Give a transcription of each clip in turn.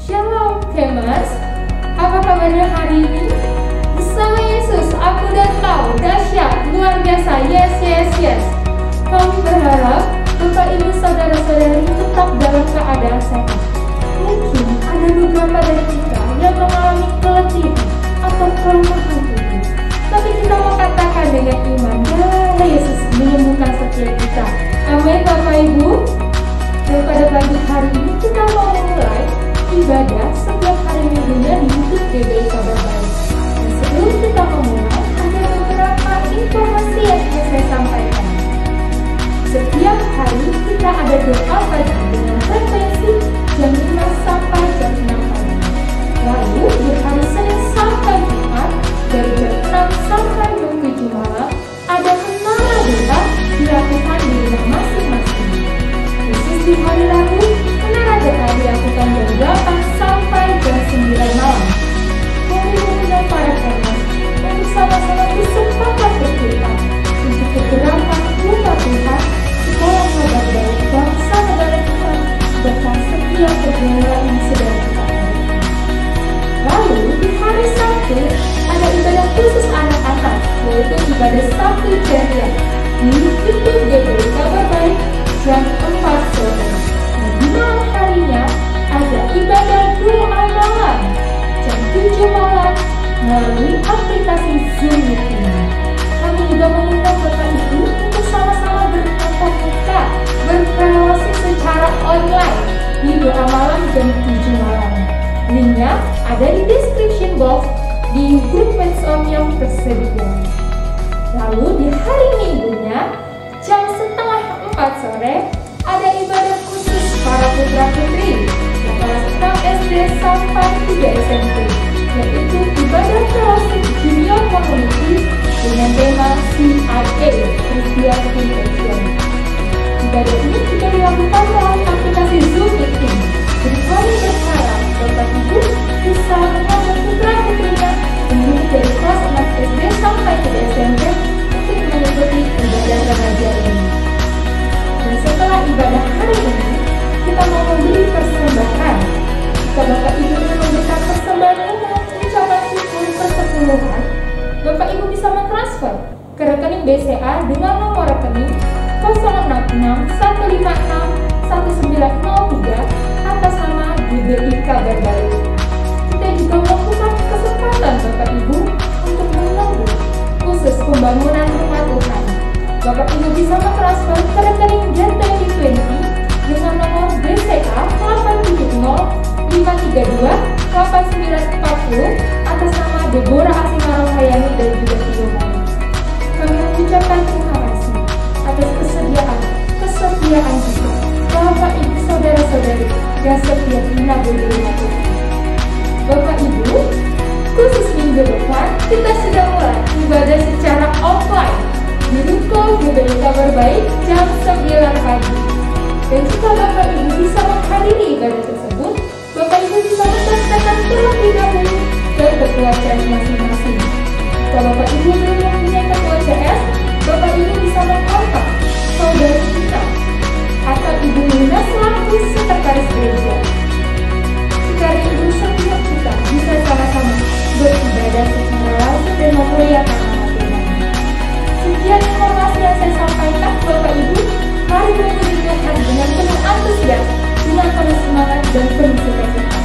Shalom Gamers, apa kabarnya hari ini? Bersama Yesus, aku dan kau dahsyat, luar biasa, yes, yes, yes. Kami berharap Bapak Ibu Saudara-saudari tetap dalam keadaan sehat. Mungkin ada beberapa dari kita yang mengalami keletihan atau kelemahan tubuh. Tapi kita mau katakan dengan iman, ya Yesus menyembuhkan setiap kita. Amin Bapak Ibu. Dan pada pagi hari ini kita mau mulai ibadah setiap hari minggunya di YouTube GBI Kabar Baik. Dan sebelum kita memulai, ada beberapa informasi yang ingin saya sampaikan. Setiap hari kita ada doa pagi dengan frekuensi jam 5 sampai jam 6 pagi. Lalu di hari Senin sampai Jumat dari jam 6 sampai jam 7 malam ada menara doa dilakukan di rumah masing-masing. Khusus di hari Rabu, menara doa dilakukan jam 8 sampai jam 9 malam. Kami mengundang para kemas untuk sama-sama bersepakat berdoa untuk kegerakan umat Tuhan, supaya kabar baik bangsa negara kita bahkan setiap pergumulan yang sedang kita alami. Lalu di hari Sabtu ada ibadah khusus anak-anak, yaitu ibadah Sabtu Ceria di YouTube GBI Kabar Baik jam 4 sore. Dan di malam harinya ada ibadah doa malam jam 7 malam melalui aplikasi Zoom Meeting. Kami juga mengundang Bapak Ibu untuk sama-sama bertatap muka, berrelasi secara online di doa malam jam 7 malam. Linknya ada di description box di grup WhatsApp yang tersedia. Lalu di hari Minggunya jam setengah 4 sore ada ibadah khusus para putra putri yang kelas 6 SD sampai 3 SMP, yaitu ibadah fellowship junior community dengan tema CIA Christian Invasion. Ibadah ini juga dilakukan melalui aplikasi Zoom Meeting. Jadi kami berharap Bapak Ibu bisa mengajak putra putrinya yang dari kelas 6 SD sampai 3 SMP untuk mengikuti ibadah remaja ini. Dan setelah ibadah hari ini, kita mau memberi persembahan. Jika Bapak Ibu ingin memberikan persembahan umum, ucapan syukur persepuluhan, Bapak Ibu bisa mentransfer ke rekening BCA dengan nomor rekening 066 156 1903 atas nama GBI Kabar Baik. Kita juga melakukan kesempatan Bapak Ibu untuk menabung khusus pembangunan rumah Tuhan. Bapak Ibu bisa mentransfer ke rekening Gen20 dengan nomor BCA 870 532 8940 atas nama Deborah Asinara Hayani dan juga Tio Mani. Kami mengucapkan terima kasih atas kesetiaan kita, Bapak Ibu Saudara-saudari dan setiap menabur di rumah Tuhan. Bapak Ibu, khusus minggu depan kita sudah mulai ibadah secara offline di Ruko GBI Kabar Baik jam 9 pagi. Dan jika Bapak Ibu bisa menghadiri ibadah tersebut, Bapak Ibu bisa mendaftarkan terlebih dahulu ke ketua CS masing-masing. Jika Bapak Ibu belum mempunyai ketua CS, Bapak Ibu bisa mengkontak saudara kita atau Ibu Lina selaku sekretaris gereja. Jika rindu setiap kita bisa sama-sama beribadah secara langsung dan memuliakan nama Tuhan. Sekian informasi yang saya sampaikan Bapak Ibu. Mari memuji Tuhan dengan penuh antusias, dengan penuh semangat dan penuh sukacita.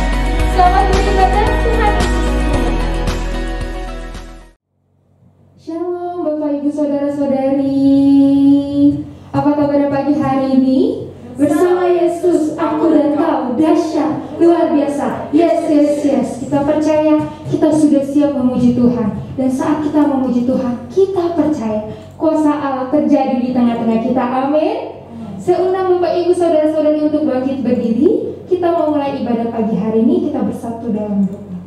Selamat beribadah, Tuhan Yesus memberkati. Shalom Bapak Ibu Saudara-saudari. Apa kabar pagi hari ini? Bersama Yesus, aku dan kau dahsyat, luar biasa. Yes, yes, yes. Kita percaya kita sudah siap memuji Tuhan. Dan saat kita memuji Tuhan, kita percaya kuasa Allah terjadi di tengah-tengah kita. Amin. Saya undang Bapak Ibu Saudara-saudari untuk bangkit berdiri. Kita mau mulai ibadah pagi hari ini. Kita bersatu dalam doa.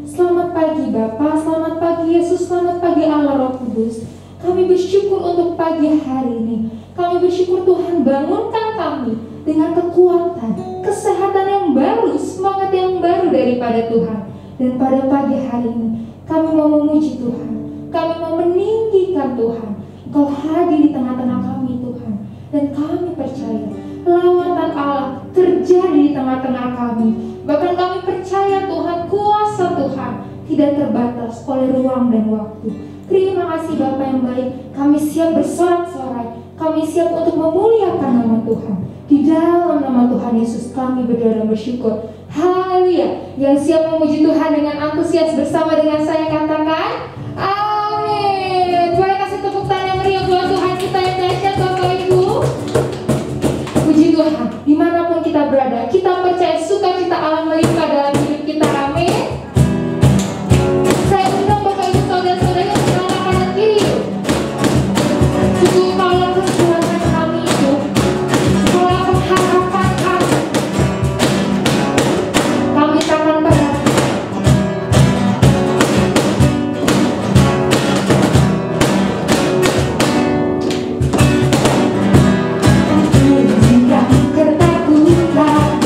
Selamat pagi Bapa, selamat pagi Yesus, selamat pagi Allah Roh Kudus. Kami bersyukur untuk pagi hari ini. Kami bersyukur Tuhan bangunkan kami dengan kekuatan, kesehatan yang baru, semangat yang baru daripada Tuhan. Dan pada pagi hari ini kami mau memuji Tuhan, kami mau meninggikan Tuhan. Engkau hadir di tengah-tengah kami Tuhan. Dan kami percaya lawatan Allah terjadi di tengah-tengah kami. Bahkan kami tidak terbatas oleh ruang dan waktu. Terima kasih Bapa yang baik, kami siap bersorak-sorai, kami siap untuk memuliakan nama Tuhan. Di dalam nama Tuhan Yesus kami berdoa dan bersyukur. Haleluya. Yang siap memuji Tuhan dengan antusias bersama dengan saya katakan amin. Boleh kasih tepuk tangan yang meriah buat Tuhan kita yang dahsyat Bapak Ibu. Puji Tuhan, dimanapun kita berada, kita percaya sukacita Allah melimpah dalam hidup kita. Amin. Saya undang Bapak Ibu saudara-saudara yang sebelah kanan kiri. Sungguh kalau perjuangan kami itu, kalau pengharapan kami takkan pernah. Ketakutan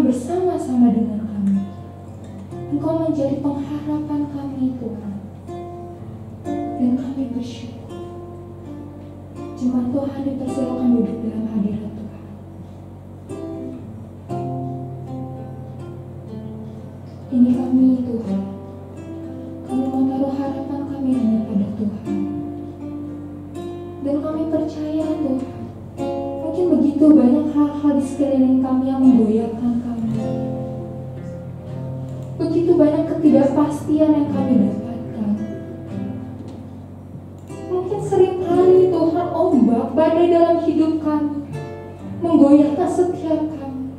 bersama-sama dengan kami. Engkau menjadi pengharapan kami, Tuhan. Dan kami bersyukur. Jemaat Tuhan dipersilakan duduk dalam hadirat Tuhan. Ini kami, Tuhan. Kami menaruh harapan kami hanya pada Tuhan. Dan kami percaya, Tuhan, mungkin begitu banyak hal-hal di sekeliling kami yang menggoyahkan kami. Begitu banyak ketidakpastian yang kami dapatkan. Mungkin seringkali, Tuhan, ombak, badai dalam hidup kami menggoyahkan setiap kami.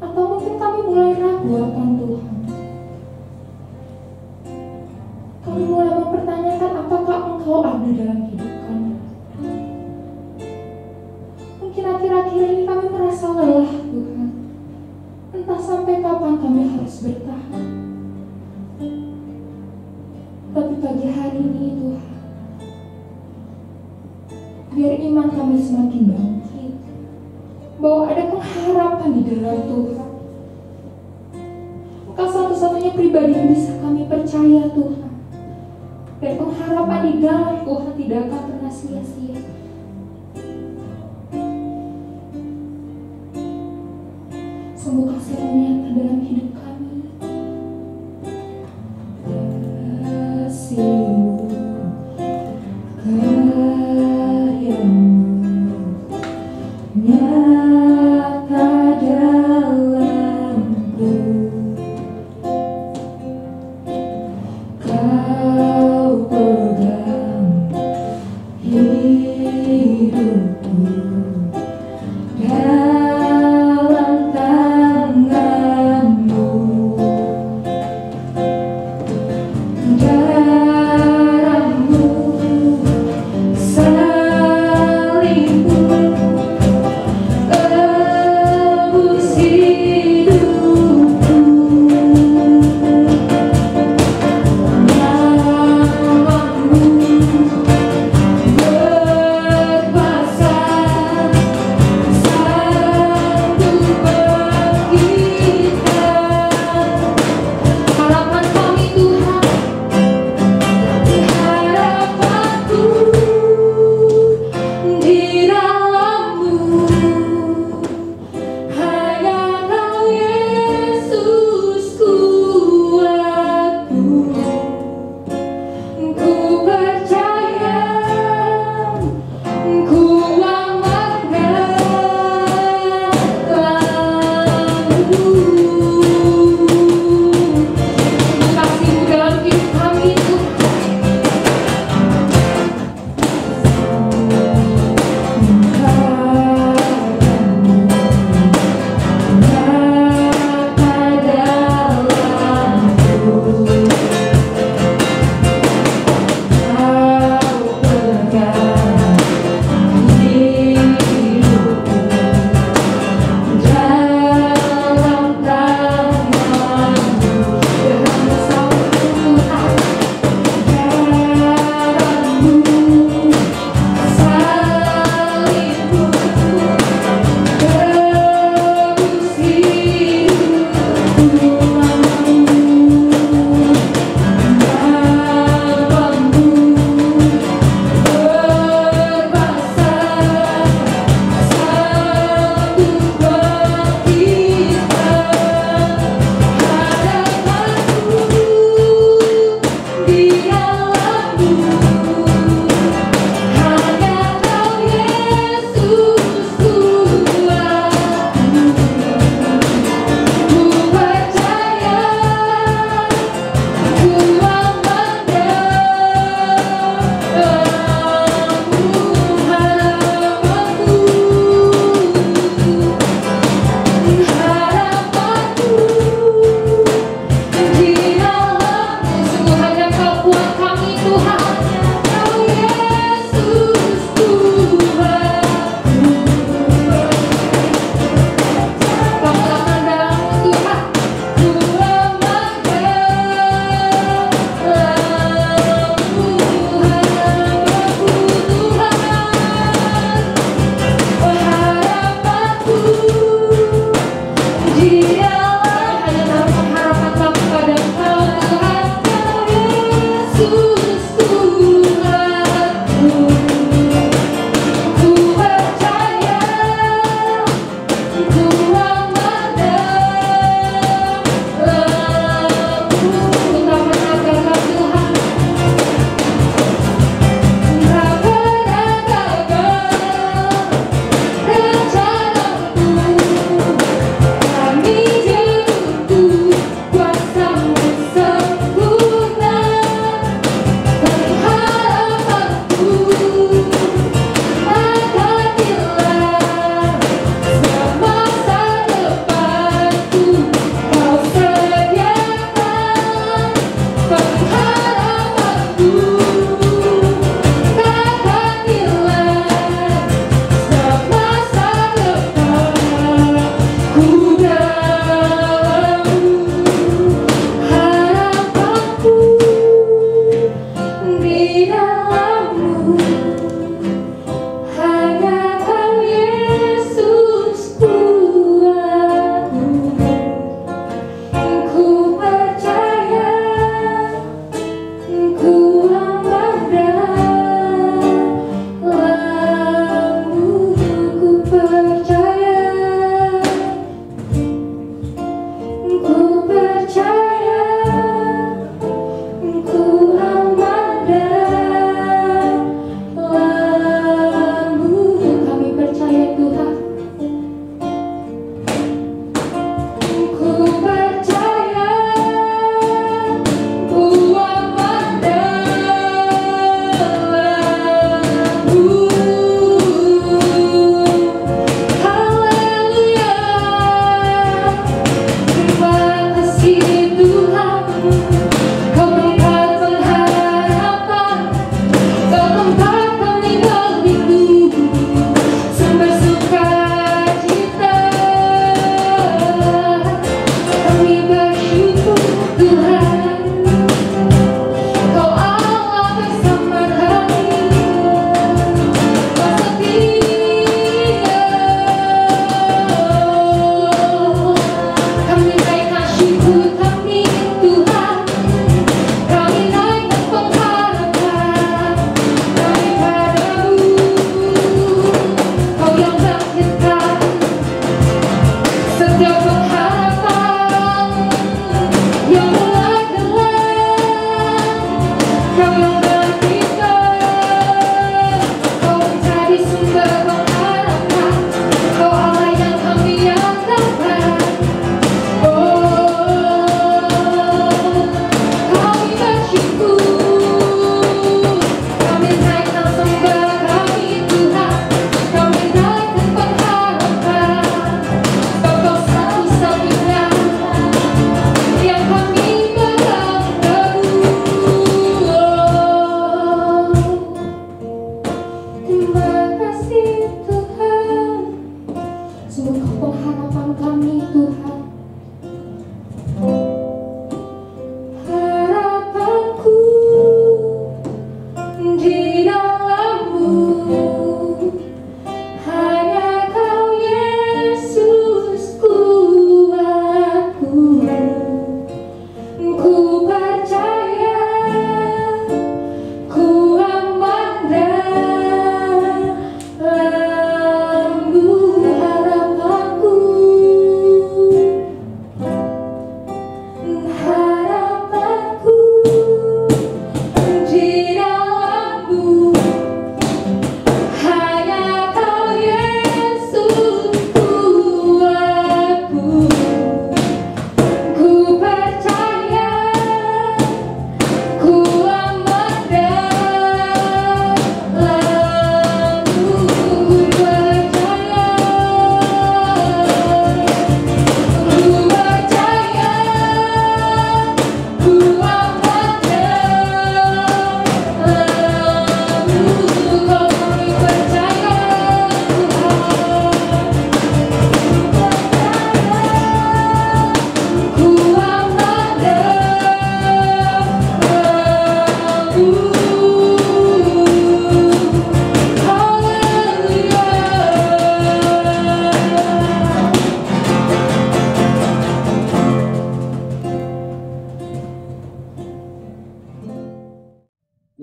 Atau mungkin kami mulai ragu akan Tuhan. Kami mulai mempertanyakan apakah Engkau ada dalam hidup kami. Mungkin akhir-akhir ini kami merasa lelah, Tuhan. Entah sampai kapan kami harus bertahan. Tapi pagi hari ini, Tuhan, biar iman kami semakin bangkit, bahwa ada pengharapan di dalam Tuhan. Engkau satu-satunya pribadi yang bisa kami percaya, Tuhan. Dan pengharapan di dalam Tuhan tidak akan pernah sia-sia. Sungguh kasih-Mu nyata dalam hidup kami. Kasih-Mu, karya-Mu nyata dalamku. Kau pegang hidup.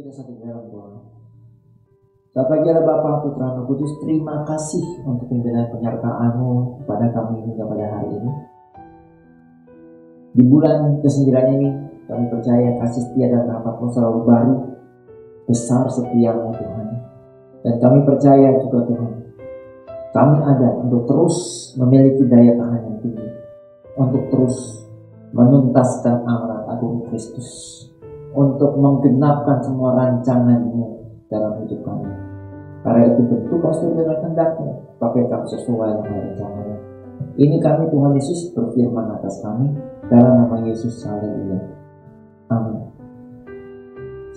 Kita satu dalam doa. Bapak Allah Bapa Putra Roh Kudus, terima kasih untuk pimpinan penyertaan-Mu kepada kami hingga pada hari ini. Di bulan ke-9 ini, kami percaya kasih setia dan rahmat-Mu selalu baru, besar setia-Mu Tuhan. Dan kami percaya juga Tuhan, kami ada untuk terus memiliki daya tahan yang tinggi, untuk terus menuntaskan amanat agung Kristus, untuk menggenapkan semua rancangan-Mu dalam hidup kami. Karena itu bentuk konsisten dengan kehendak-Mu, pakai kami sesuai dengan rencananya. Ini kami Tuhan Yesus berfirman atas kami, dalam nama Yesus, haleluya. Amin.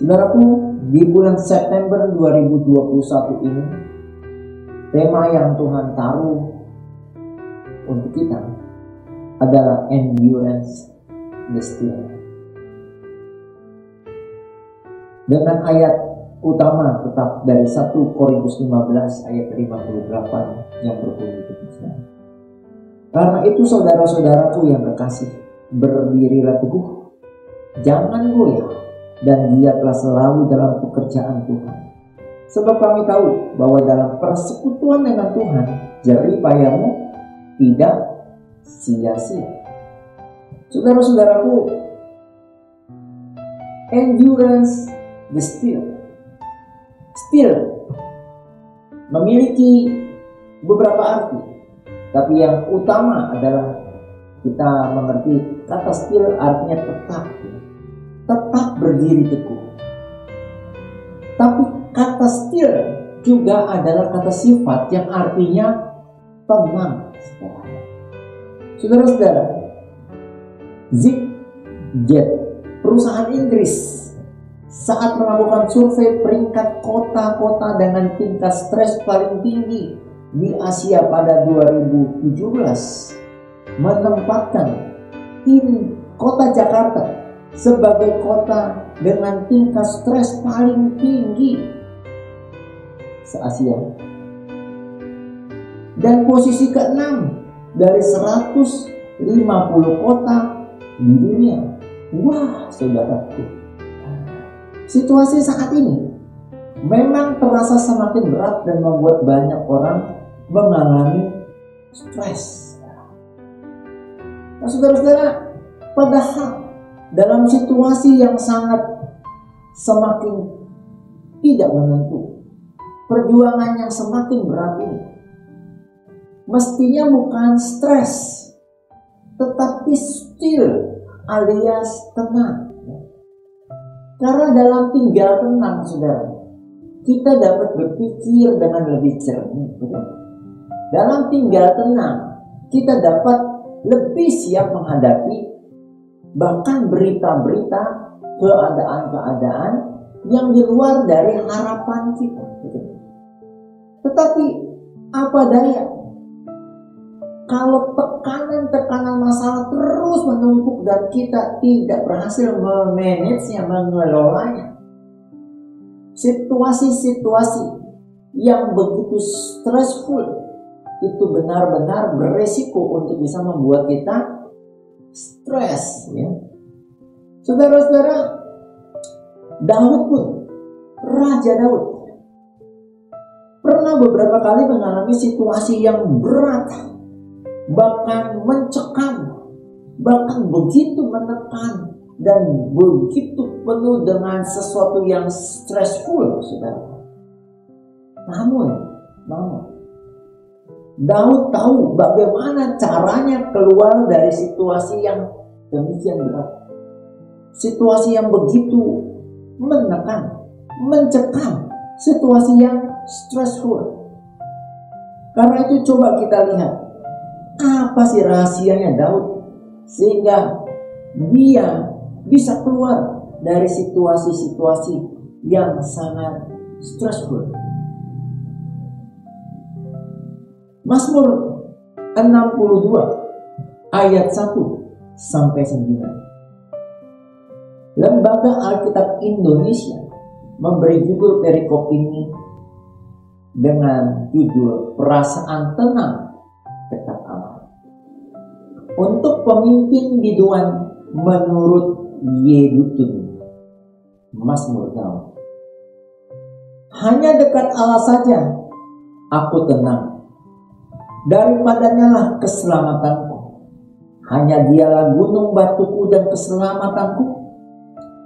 Saudaraku, di bulan September 2021 ini, tema yang Tuhan taruh untuk kita adalah endurance the still. Dengan ayat utama tetap dari 1 Korintus 15 ayat 58 yang berbunyi demikian. Karena itu saudara-saudaraku yang kekasih, berdirilah teguh, jangan goyah, dan giatlah selalu dalam pekerjaan Tuhan. Sebab kami tahu bahwa dalam persekutuan dengan Tuhan, jerih payahmu tidak sia-sia. Saudara-saudaraku, endurance the still memiliki beberapa arti, tapi yang utama adalah kita mengerti kata still artinya tetap berdiri teguh. Tapi kata still juga adalah kata sifat yang artinya tenang. Saudara-saudara, Zipjet, perusahaan Inggris, saat melakukan survei peringkat kota-kota dengan tingkat stres paling tinggi di Asia pada 2017, menempatkan kota Jakarta sebagai kota dengan tingkat stres paling tinggi se-Asia, dan posisi ke-6 dari 150 kota di dunia. Wah, saudaraku, situasi saat ini memang terasa semakin berat dan membuat banyak orang mengalami stres. Nah, saudara-saudara, padahal dalam situasi yang sangat semakin tidak menentu, perjuangan yang semakin berat ini, mestinya bukan stres, tetapi still alias tenang. Karena dalam tinggal tenang, saudara, kita dapat berpikir dengan lebih jernih. Dalam tinggal tenang, kita dapat lebih siap menghadapi bahkan berita-berita, keadaan-keadaan yang di luar dari harapan kita. Tetapi apa daya, kalau tekanan-tekanan masalah terus menumpuk dan kita tidak berhasil memanagenya, mengelolanya, situasi-situasi yang begitu stressful itu benar-benar beresiko untuk bisa membuat kita stres, ya. Saudara-saudara, Daud pun, Raja Daud, pernah beberapa kali mengalami situasi yang berat, bahkan mencekam, bahkan begitu menekan dan begitu penuh dengan sesuatu yang stressful, saudara. Namun Daud tahu bagaimana caranya keluar dari situasi yang demikian berat, situasi yang begitu menekan, mencekam, situasi yang stressful. Karena itu coba kita lihat, apa sih rahasianya Daud sehingga dia bisa keluar dari situasi-situasi yang sangat stressful. Mazmur 62 ayat 1 sampai 9. Lembaga Alkitab Indonesia memberi judul perikop ini dengan judul Perasaan Tenang Tetap Aman. Untuk pemimpin biduan menurut Yedutun, Mazmur Daud. Hanya dekat Allah saja aku tenang. Daripadanya lah keselamatanku. Hanya dialah gunung batuku dan keselamatanku,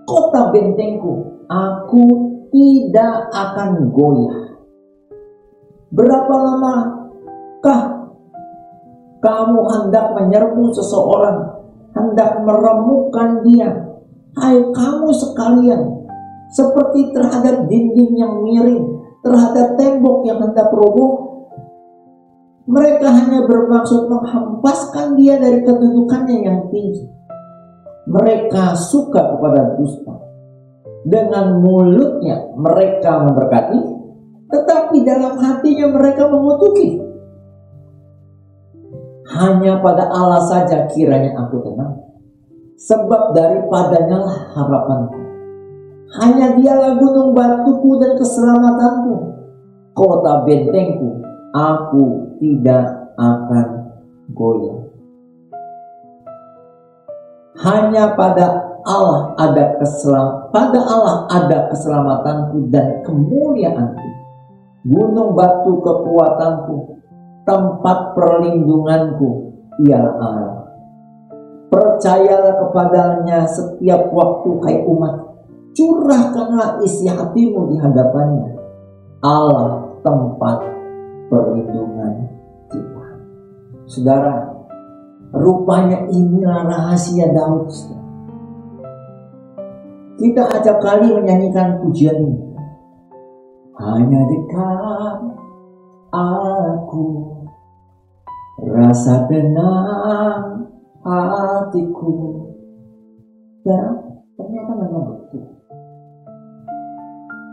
kota bentengku. Aku tidak akan goyah. Berapa lamakah kamu hendak menyerbu seseorang, hendak meremukkan dia? Hai kamu sekalian, seperti terhadap dinding yang miring, terhadap tembok yang hendak roboh. Mereka hanya bermaksud menghempaskan dia dari kedudukannya yang tinggi. Mereka suka kepada dusta. Dengan mulutnya mereka memberkati, tetapi dalam hatinya mereka mengutuki. Hanya pada Allah saja kiranya aku tenang, sebab daripadanya lah harapanku. Hanya dialah gunung batuku dan keselamatanku, kota bentengku. Aku tidak akan goyah. Hanya pada Allah ada keselamatanku dan kemuliaanku, gunung batu kekuatanku, tempat perlindunganku ialah Allah. Percayalah kepadanya setiap waktu, hai umat. Curahkanlah isi hatimu di hadapannya. Allah tempat perlindungan kita. Saudara, rupanya inilah rahasia Daud. Kita acap kali menyanyikan pujian ini. Hanya dekat aku, rasa tenang hatiku. Dan ternyata memang betul.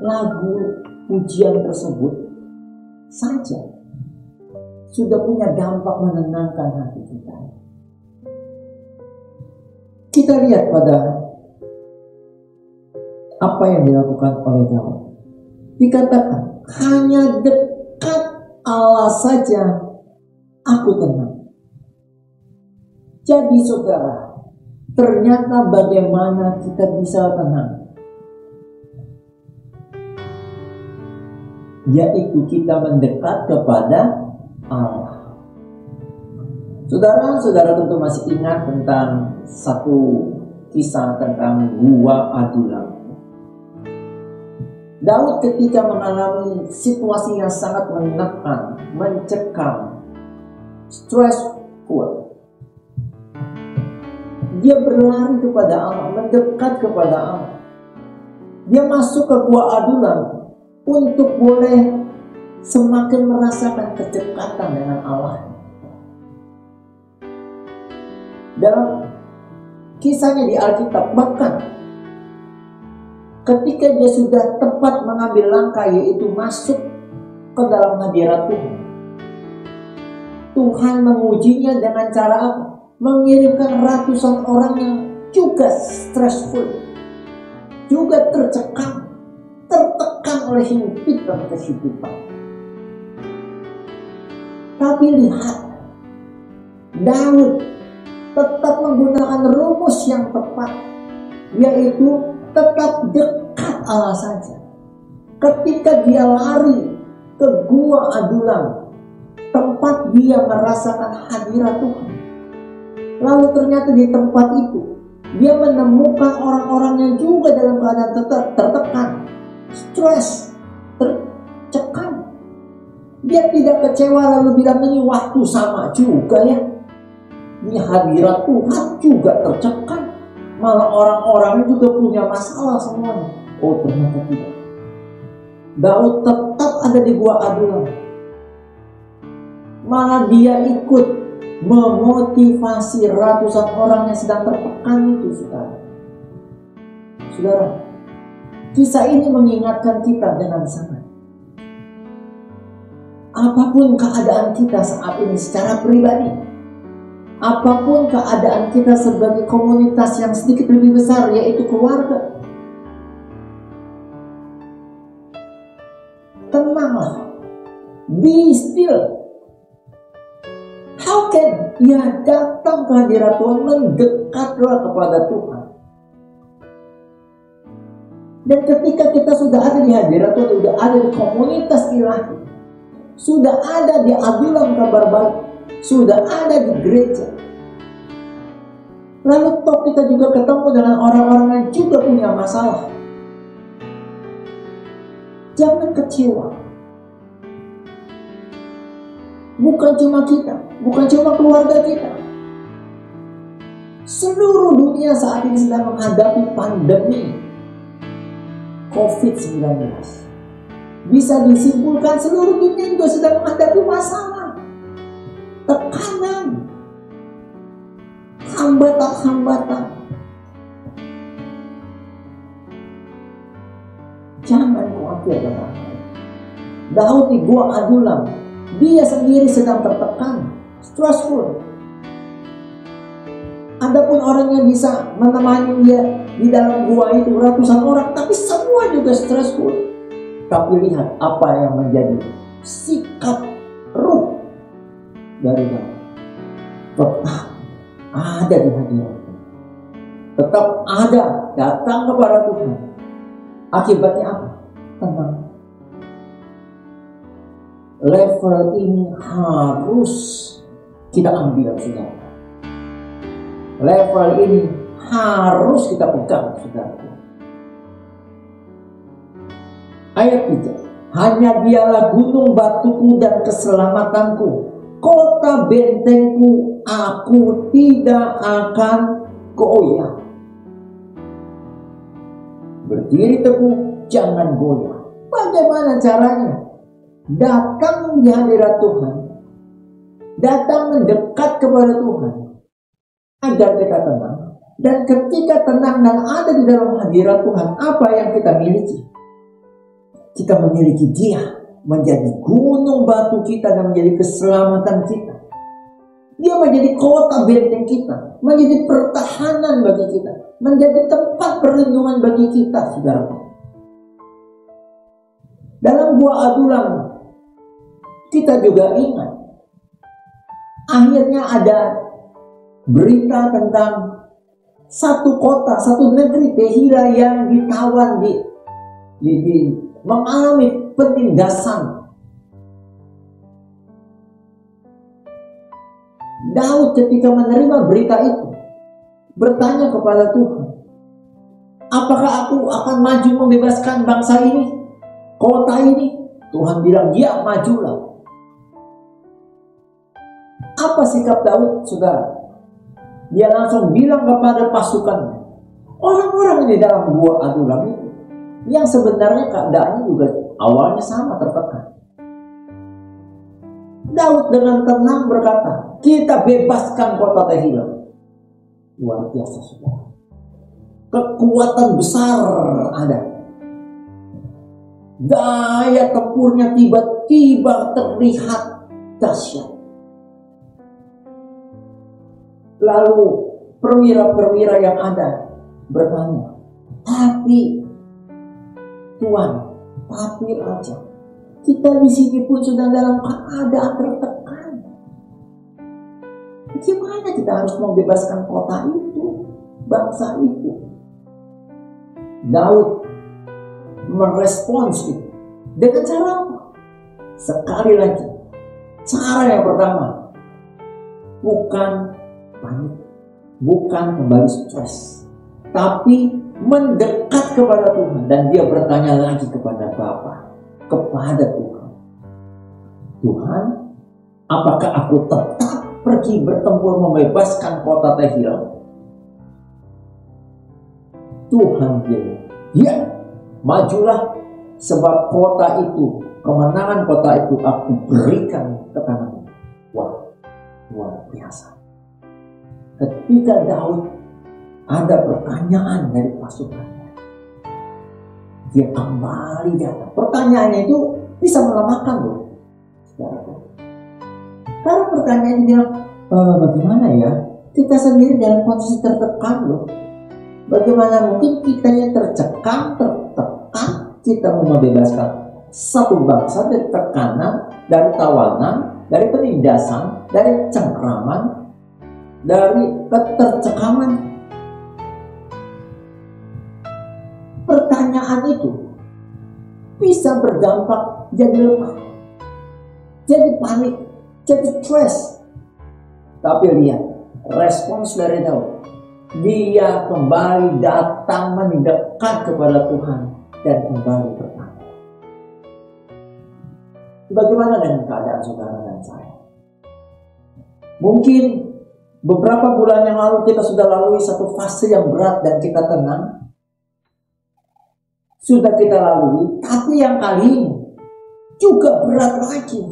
Lagu pujian tersebut saja sudah punya dampak menenangkan hati kita. Kita lihat pada apa yang dilakukan oleh Daud. Dikatakan, hanya dekat Allah saja aku tenang. Jadi saudara, ternyata bagaimana kita bisa tenang? Yaitu kita mendekat kepada Allah. Saudara-saudara tentu masih ingat tentang satu kisah tentang gua Adulam. Daud ketika mengalami situasi yang sangat menekan, mencekam, stressful, dia berlari kepada Allah, mendekat kepada Allah. Dia masuk ke gua Adulam untuk boleh semakin merasakan kedekatan dengan Allah. Dalam kisahnya di Alkitab, bahkan ketika dia sudah tepat mengambil langkah, yaitu masuk ke dalam hadirat Tuhan, Tuhan mengujinya dengan cara apa? Mengirimkan ratusan orang yang juga stressful, juga tercekam, tertekan oleh himpitan kehidupan. Tapi lihat, Daud tetap menggunakan rumus yang tepat, yaitu tetap dekat Allah saja. Ketika dia lari ke gua Adulam, tempat dia merasakan hadirat Tuhan, lalu ternyata di tempat itu dia menemukan orang-orang yang juga dalam keadaan tertekan, stres, tercekam. Dia tidak kecewa lalu bilang, ini waktu sama juga ya, di hadirat Tuhan juga tercekam, malah orang-orang juga punya masalah semuanya. Oh, ternyata tidak. Daud tetap ada di gua Adulam, malah dia ikut memotivasi ratusan orang yang sedang tertekan itu. Saudara, kisah ini mengingatkan kita dengan sangat, apapun keadaan kita saat ini secara pribadi, apapun keadaan kita sebagai komunitas yang sedikit lebih besar, yaitu keluarga, tenanglah, be still. How can ia datang ke hadirat Tuhan, mendekatlah kepada Tuhan. Dan ketika kita sudah ada di hadirat Tuhan, sudah ada di komunitas ilahi, sudah ada di adulan kabar baik, sudah ada di gereja, lalu toh kita juga ketemu dengan orang-orang yang juga punya masalah, jangan kecewa. Bukan cuma kita, bukan cuma keluarga kita, seluruh dunia saat ini sedang menghadapi pandemi COVID-19. Bisa disimpulkan seluruh dunia juga sedang menghadapi masalah, tekanan, hambatan-hambatan. Jangan khawatir dengan Daud di gua Adulam, dia sendiri sedang tertekan, stressful. Adapun orang yang bisa menemani dia di dalam gua itu ratusan orang, tapi semua juga stressful. Tapi lihat apa yang menjadi sikap ruh dari Daud. Tetap ada di hadirat, tetap ada datang kepada Tuhan. Akibatnya apa? Tenang. Level ini harus kita ambil, saudara. Level ini harus kita pegang, saudara. Ayat 3. Hanya dialah gunung batuku dan keselamatanku, kota bentengku, aku tidak akan goyah. Berdiri teguh, jangan goyah. Bagaimana caranya? Datang di hadirat Tuhan, datang mendekat kepada Tuhan, agar kita tenang. Dan ketika tenang dan ada di dalam hadirat Tuhan, apa yang kita miliki? Kita memiliki Dia menjadi gunung batu kita dan menjadi keselamatan kita. Dia menjadi kota benteng kita, menjadi pertahanan bagi kita, menjadi tempat perlindungan bagi kita, saudara. Dalam gua Adulam, kita juga ingat, akhirnya ada berita tentang satu kota, satu negeri Kehila yang ditawan, mengalami penindasan. Daud ketika menerima berita itu bertanya kepada Tuhan, apakah aku akan maju membebaskan bangsa ini, kota ini? Tuhan bilang, ya, majulah. Apa sikap Daud, saudara? Dia langsung bilang kepada pasukannya, orang-orang di dalam gua Adulam itu, yang sebenarnya keadaannya juga awalnya sama, tertekan. Daud dengan tenang berkata, kita bebaskan kota Kehila. Luar biasa, saudara. Kekuatan besar ada. Daya tempurnya tiba-tiba terlihat dahsyat. Lalu perwira-perwira yang ada bertanya, tapi Tuhan, tapi Raja, kita di sini pun sudah dalam keadaan tertekan. Gimana kita harus membebaskan kota itu, bangsa itu? Daud merespons itu dengan cara apa? Sekali lagi, cara yang pertama, bukan panik, bukan kembali stres, tapi mendekat kepada Tuhan. Dan dia bertanya lagi kepada Bapa, kepada Tuhan, Tuhan, apakah aku tetap pergi bertempur membebaskan kota Kehila? Tuhan bilang, ya, majulah, sebab kota itu, kemenangan kota itu aku berikan ke tanganmu. Wah, luar biasa. Ketika Daud ada pertanyaan dari pasukannya, dia kembali datang. Pertanyaannya itu bisa melemahkan loh, saudara. Karena pertanyaannya bilang, bagaimana ya? Kita sendiri dalam posisi tertekan loh. Bagaimana mungkin kita yang tertekan, kita mau membebaskan satu bangsa dari tekanan, dari tawanan, dari penindasan, dari cengkraman, dari ketercekaman. Pertanyaan perasaan itu bisa berdampak jadi lemah, jadi panik, jadi stres. Tapi lihat respons dari Daud. Dia kembali datang mendekat kepada Tuhan dan kembali bertanya. Bagaimana dengan keadaan saudara dan saya? Mungkin beberapa bulan yang lalu kita sudah lalui satu fase yang berat dan kita tenang. Sudah kita lalui, tapi yang kali ini juga berat lagi.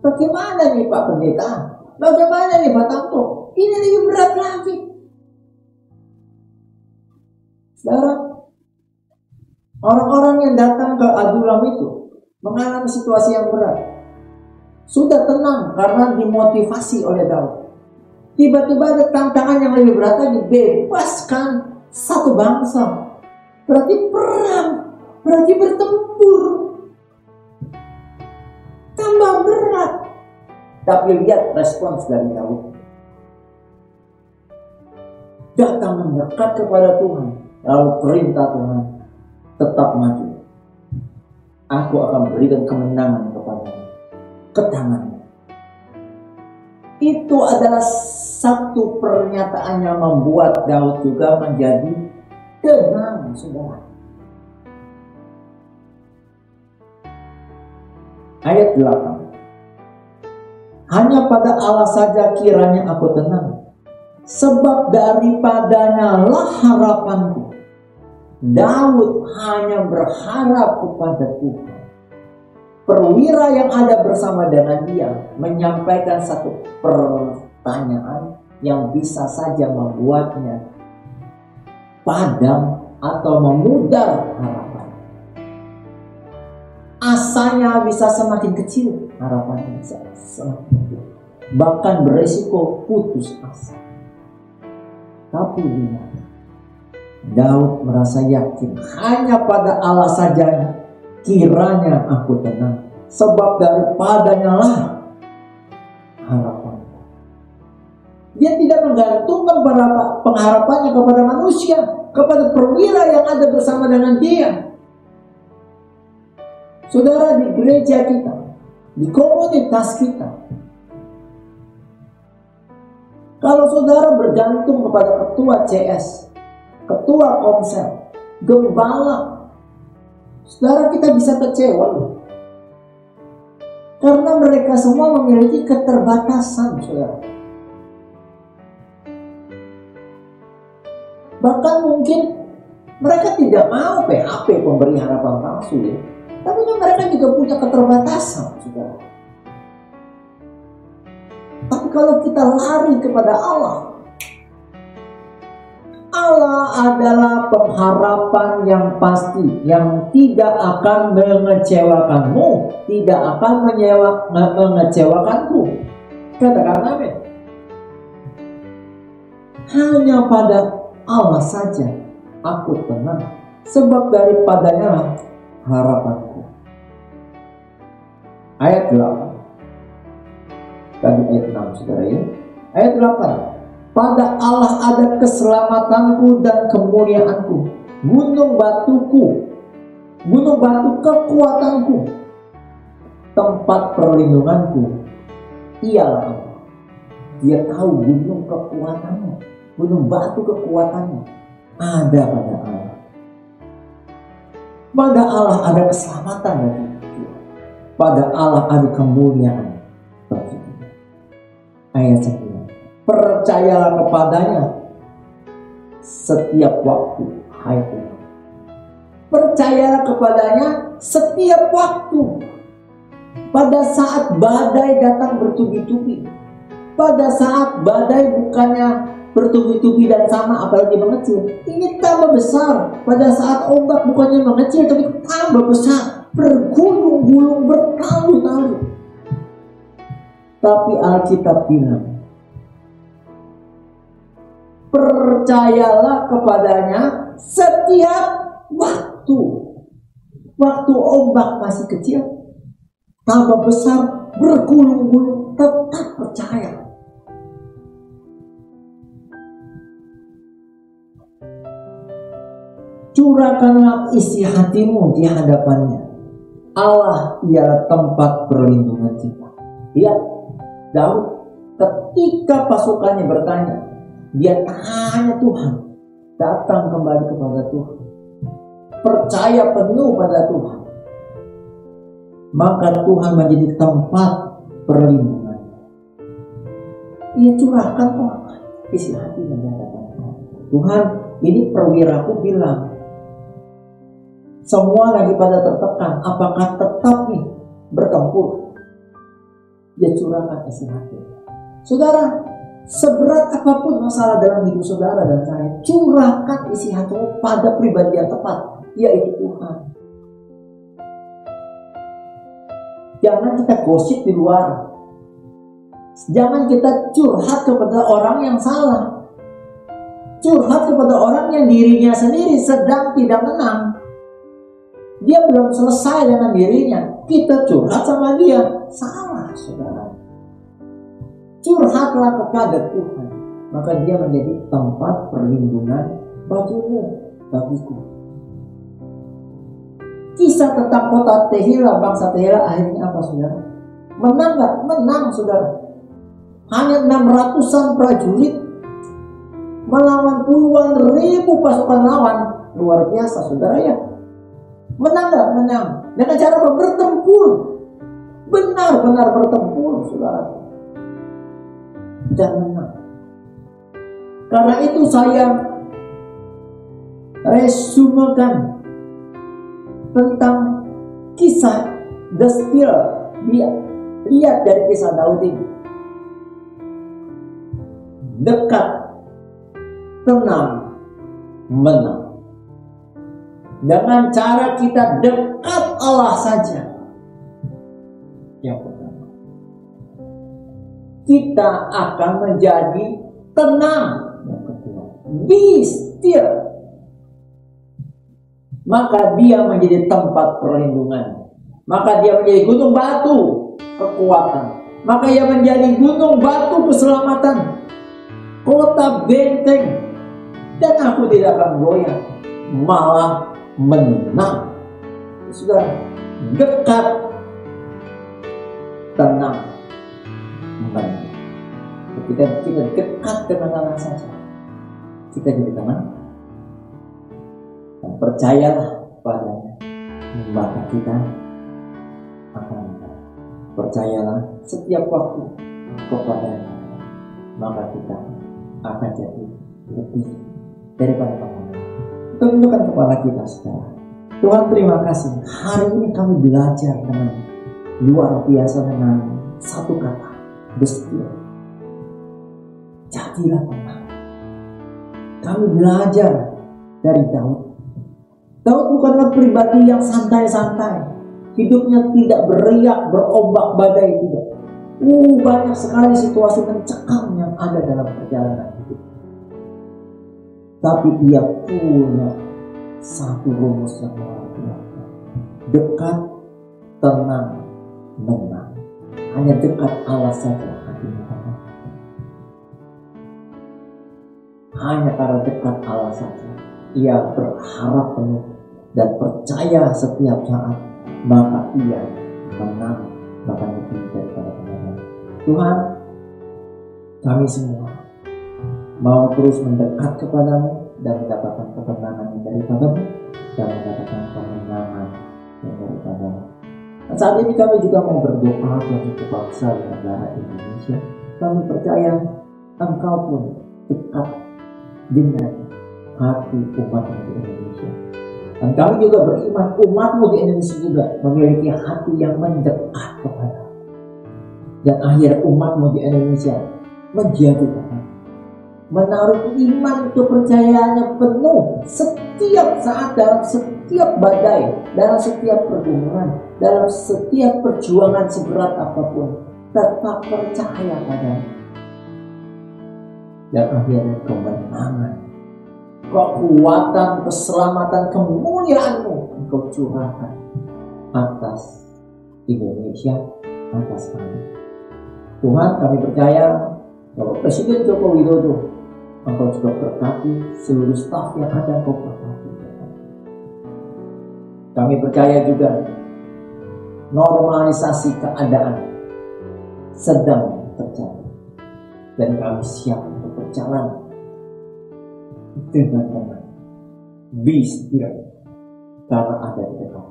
Bagaimana nih Pak Pendeta? Bagaimana nih Pak Tampo? Ini lebih berat lagi. Saudara, orang-orang yang datang ke Adulam itu mengalami situasi yang berat. Sudah tenang karena dimotivasi oleh Daud. Tiba-tiba ada tantangan yang lebih berat lagi. Bebaskan satu bangsa. Berarti perang. Berarti bertempur. Tambah berat. Tapi lihat respons dari Daud. Datang mendekat kepada Tuhan. Lalu perintah Tuhan. Tetap maju. Aku akan berikan kemenangan kepadamu. Ke tanganmu. Itu adalah satu pernyataan yang membuat Daud juga menjadi tenang, saudara. Ayat 8. Hanya pada Allah saja kiranya aku tenang, sebab daripadanya lah harapanku. Daud hanya berharap kepada Tuhan. Perwira yang ada bersama dengan dia menyampaikan satu pertanyaan yang bisa saja membuatnya padam atau memudar harapan. Asanya bisa semakin kecil, harapannya bisa semakin kecil. Bahkan beresiko putus asa. Tapi lihat, Daud merasa yakin hanya pada Allah saja kiranya aku tenang, sebab daripadanya lah harapan. Dia tidak menggantungkan pengharapannya kepada manusia, kepada perwira yang ada bersama dengan dia. Saudara, di gereja kita, di komunitas kita, kalau saudara bergantung kepada ketua CS, ketua komsel, gembala, saudara, kita bisa kecewa. Karena mereka semua memiliki keterbatasan, saudara. Bahkan mungkin mereka tidak mau PHP, pemberi harapan palsu ya. Tapi mereka juga punya keterbatasan, saudara. Tapi kalau kita lari kepada Allah, Allah adalah pengharapan yang pasti, yang tidak akan mengecewakanmu, tidak akan mengecewakanku. Katakan amin. Hanya pada Allah saja aku tenang, sebab daripadanya harapanku. Ayat 8. Tadi ayat 6, saudara ya. Ayat 8. Pada Allah ada keselamatanku dan kemuliaanku, gunung batu kekuatanku, tempat perlindunganku, ialah Allah. Dia tahu gunung kekuatannya, gunung batu kekuatannya ada pada Allah. Pada Allah ada keselamatan bagi dia. Pada Allah ada kemuliaan bagi dia. Ayat 9. Percayalah kepadanya setiap waktu, hai Tuhan. Percayalah kepadanya setiap waktu. Pada saat badai datang bertubi-tubi, pada saat badai bukannya bertubi-tubi dan sama, apalagi mengecil, ini tambah besar. Pada saat ombak bukannya mengecil, tapi tambah besar, bergulung-gulung, bertalu-talu. Tapi Alkitab bilang, percayalah kepadanya setiap waktu. Waktu ombak masih kecil, tambah besar, bergulung-gulung, tetap percaya. curahkanlah isi hatimu di hadapannya. Allah ialah tempat perlindungan kita. Lihat, Daud ketika pasukannya bertanya, dia tanya Tuhan, datang kembali kepada Tuhan, percaya penuh pada Tuhan, maka Tuhan menjadi tempat perlindungan. Ia curahkan isi hati di hadapan Tuhan. Tuhan, ini perwiraku bilang, semua lagi pada tertekan, apakah tetap nih bertempur? Dia curahkan isi hati. Saudara, seberat apapun masalah dalam hidup saudara dan saya, curahkan isi hatimu pada pribadi yang tepat, yaitu Tuhan. Jangan kita gosip di luar. Jangan kita curhat kepada orang yang salah. Curhat kepada orang yang dirinya sendiri sedang tidak menang. Dia belum selesai dengan dirinya. Kita curhat sama dia. Salah, saudara. Curhatlah kepada Tuhan. Maka dia menjadi tempat perlindungan bagimu, bagiku. Kisah tentang kota Tehila, bangsa Tehila akhirnya apa, saudara? Menang gak? Menang, saudara. Hanya 600-an prajurit melawan puluhan ribu pasukan lawan. Luar biasa, saudara ya. Menang gak? Menang. Dengan cara bertempur. Benar-benar bertempur, saudara. Dan menang. Karena itu saya resumekan tentang kisah Destil. Lihat dari kisah Daud ini. Dekat, tenang, menang. Dengan cara kita dekat Allah saja. Yang pertama, kita akan menjadi tenang. Yang kedua, be still. Maka dia menjadi tempat perlindungan. Maka dia menjadi gunung batu kekuatan. Maka ia menjadi gunung batu keselamatan. Kota benteng. Dan aku tidak akan goyah, malah menang. Sudah dekat, tenang, menang. Ketika kita dekat dengan Allah saja, kita jadi tenang. Dan percayalah padanya, maka kita akan percayalah setiap waktu kepadanya, maka kita akan jadi lebih daripada pengalaman. Tundukkan kepala kita sekarang. Tuhan, terima kasih. Hari ini kami belajar dengan luar biasa dengan satu kata, Destil. Jadilah tenang. Kami belajar dari Daud. Daud bukanlah pribadi yang santai-santai. Hidupnya tidak beriak, berombak badai, tidak. Banyak sekali situasi mencekam yang ada dalam perjalanan hidup. Tapi ia punya satu rumus yang luar biasa. Dekat, tenang, menang. Hanya dekat Allah saja hatinya tenang. Hanya karena dekat Allah saja ia berharap penuh dan percaya setiap saat, maka ia menang bahkan lebih daripada kemenangan. Tuhan, kami semua mau terus mendekat kepadamu dan mendapatkan ketenangan yang daripadamu dan mendapatkan kemenangan yang daripadamu. Dan saat ini kami juga mau berdoa untuk bangsa dan negara Indonesia. Kami percaya Engkau pun dekat dengan hati umatmu di Indonesia. Dan kami juga beriman umatmu di Indonesia juga memiliki hati yang mendekat kepada. Dan akhir umatmu di Indonesia menjadi tenang, menaruh iman kepercayaannya penuh setiap saat dalam setiap badai, dalam setiap pergumulan, dalam setiap perjuangan seberat apapun, tetap percaya padanya. Dan akhirnya kemenangan, kekuatan, keselamatan, kemuliaanmu Engkau curahkan atas Indonesia, atas kami. Tuhan, kami percaya bahwa Presiden Joko Widodo Engkau juga berkati seluruh staf yang ada, Engkau berkati. Kami percaya juga normalisasi keadaan sedang terjadi, dan kami siap untuk berjalan dengan tenang, be still, karena ada di dekat.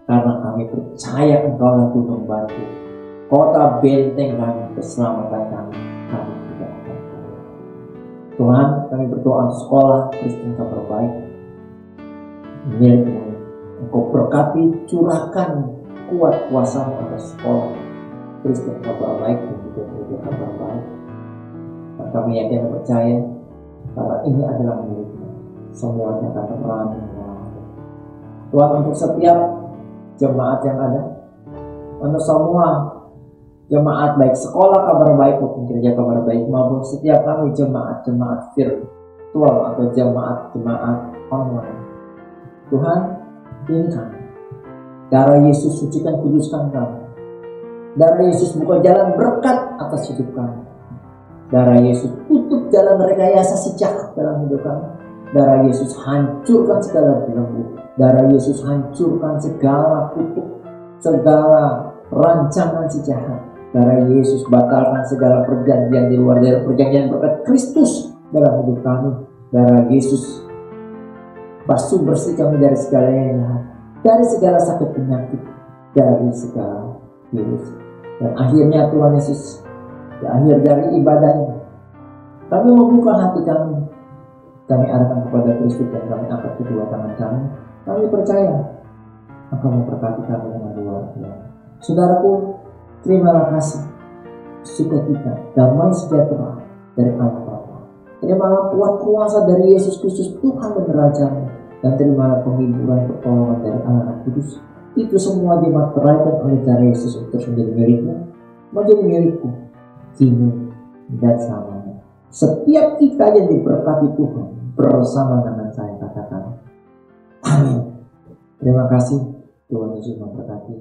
Karena kami percaya Engkau lah gunung batu, kota benteng kami, keselamatan kami tidak akan kalah. Tuhan, kami berdoa sekolah Kristen Kabar Baik milik-Mu. Engkau berkati, curahkan kuat kuasa atas sekolah Kristen Kabar Baik dan juga Gereja Kabar Baik. Dan kami yakin dan percaya karena ini adalah milik-Mu, semuanya akan terang. Tuhan, untuk setiap jemaat yang ada, untuk semua jemaat baik sekolah Kabar Baik maupun Gereja Kabar Baik, maupun setiap kami jemaat virtual atau jemaat online, Tuhan, ini kami. Darah Yesus sucikan, kuduskan kami. Darah Yesus buka jalan berkat atas hidup kami. Darah Yesus tutup jalan rekayasa si jahat dalam hidup kami. Darah Yesus hancurkan segala belenggu. Darah Yesus hancurkan segala kutuk, segala rancangan si jahat. Darah Yesus batalkan segala perjanjian di luar dari perjanjian berkat Kristus dalam hidup kami. Darah Yesus basuh bersih kami dari segala yang jahat, dari segala sakit penyakit, dari segala virus. Dan akhirnya Tuhan Yesus, di akhir dari ibadahnya, kami membuka hati kami. Kami arahkan kepada Kristus dan kami angkat kedua tangan kami. Kami percaya Engkau memberkati kami dengan luar biasa. Saudaraku, terimalah kasih, sukacita, damai sejahtera dari Allah Bapa. Terimalah kuat kuasa dari Yesus Kristus Tuhan dan Raja-Mu. Dan terimalah penghiburan pertolongan dari Allah Kudus. Itu semua dimateraikan oleh darah Yesus untuk menjadi milikmu, menjadi milikku, kini dan selamanya. Setiap kita yang diberkati Tuhan bersama dengan saya katakan amin. Terima kasih, Tuhan Yesus memberkati.